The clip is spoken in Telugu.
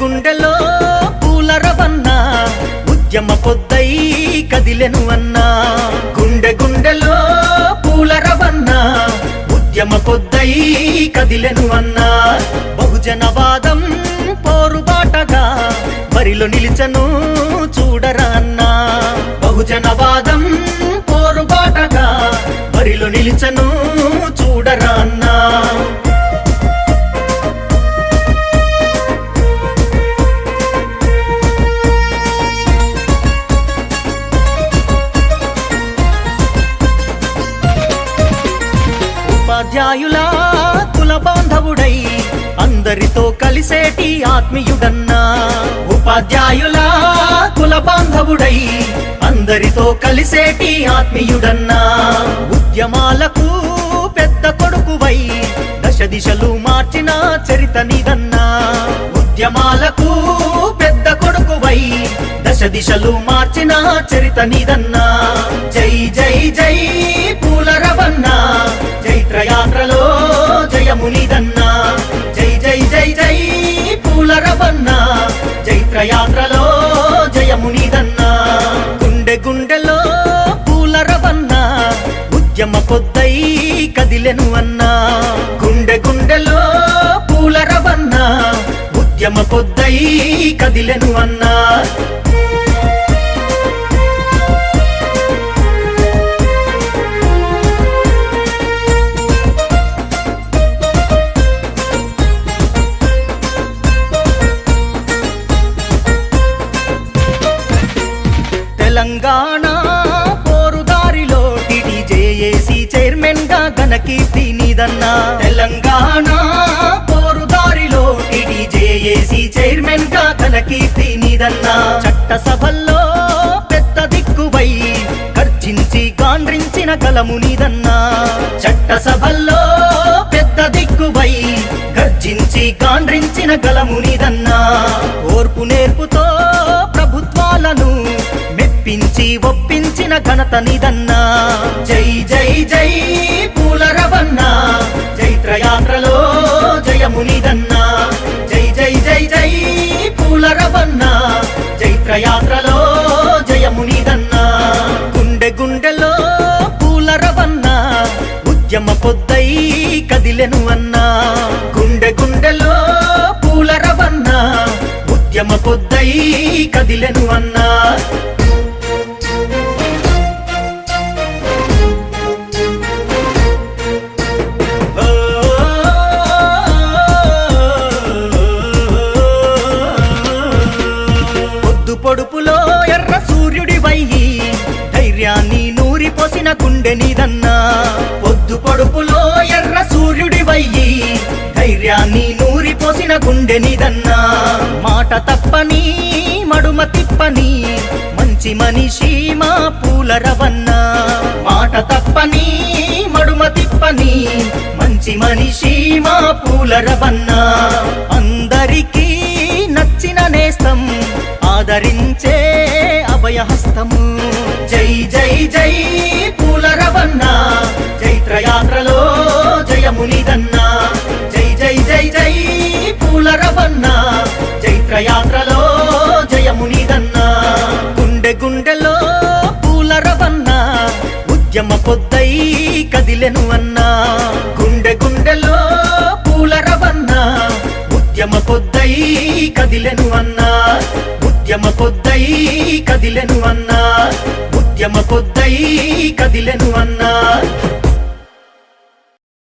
గుండెలో పూల రవన్న ఉద్యమ పొద్దై కదిలెను అన్నా. గుండెలో పూల రవన్న ఉద్యమ పొద్దై కదిలెను అన్నా. బహుజనవాదం పోరుబాటగా బరిలో నిలిచను చూడరా అన్నా. బహుజనవాదం పోరుబాటగా బరిలో నిలిచను చూడరా అన్నా. ఉపాధ్యాయుల కుల బాంధవుడై అందరితో కలిసేటి ఆత్మీయుడన్నా. ఉపాధ్యాయుల కుల బాంధవుడై అందరితో కలిసేటి ఆత్మీయుడన్నా. ఉద్యమాలకు పెద్ద కొడుకువై దశ దిశలు మార్చిన చరిత నీదన్నా. ఉద్యమాలకు పెద్ద కొడుకువై దశ దిశలు మార్చిన చరిత నీదన్నా. జై జై జై పూల రవన్న చైత్రయాత్రలో జయమునిదన్నా. జై జై జై జై పూల రవన్న చైత్రయాత్రలో జయమునిదన్నా. గుండెలో పూల రవన్న ఉద్యమ పొద్దై కదిలెను అన్నా. గుండెలో పూల రవన్న ఉద్యమ పొద్దై కదిలెను అన్నా. తెలంగాణ పోరుదారిలో టీజేఏసీ చైర్మన్ గా ఘనకీర్తి నీదన్నా. తెలంగాణ పోరుదారిలో టీజేఏసీ చైర్మన్ గా ఘనకీర్తి నీదన్నా. చట్టసభల్లో పెద్ద దిక్కువై గర్జించి గాండ్రించిన గలము నీదన్నా. చట్టసభల్లో పెద్ద దిక్కువై గర్జించి గాండ్రించిన గలము నీదన్నా. ఓర్పు నేర్పుతో ప్రభుత్వాలను మెప్పించి ఒప్పించిన ఘనత నీదన్నా. జై జై జై పూల రవన్న చైత్రయాత్రలో జయమునిదన్నా. జై జై జై జై పూల రవన్న చైత్రయాత్రలో జయమునిదన్నా. గుండెలో పూల రవన్న ఉద్యమ పొద్దై కదిలెను అన్నా. గుండెలో పూల రవన్న ఉద్యమ పొద్దై కదిలెను అన్నా. పొడుపులో ఎర్ర సూర్యుడివై ధైర్యాన్ని నూరిపోసిన గుండె నీదన్నా. పొద్దు పొడుపులో ఎర్ర సూర్యుడివై ధైర్యాన్ని నూరిపోసిన గుండె నీదన్నా. మాట తప్పని మడుమ తిప్పని మంచి మనిషి మా పూల రవన్న. మాట తప్పని మడుమ తిప్పని మంచి మనిషి మా పూల రవన్న. అందరికీ నచ్చిన నేస్తం ఆదరించే అభయహస్తము. జై జై జై పూల రవన్న చైత్రయాత్రలో జయమునిదన్నా. జై జై జై జై పూల రవన్న చైత్రయాత్రలో జయమునిదన్నా. గుండెలో పూల రవన్న ఉద్యమ పొద్దై కదిలెను అన్నా. గుండెలో పూల రవన్న ఉద్యమ పొద్దై కదిలెను అన్నా. ఉద్యమ పొద్దై కదిలెను అన్నా. ఉద్యమ పొద్దై కదిలెను అన్నా.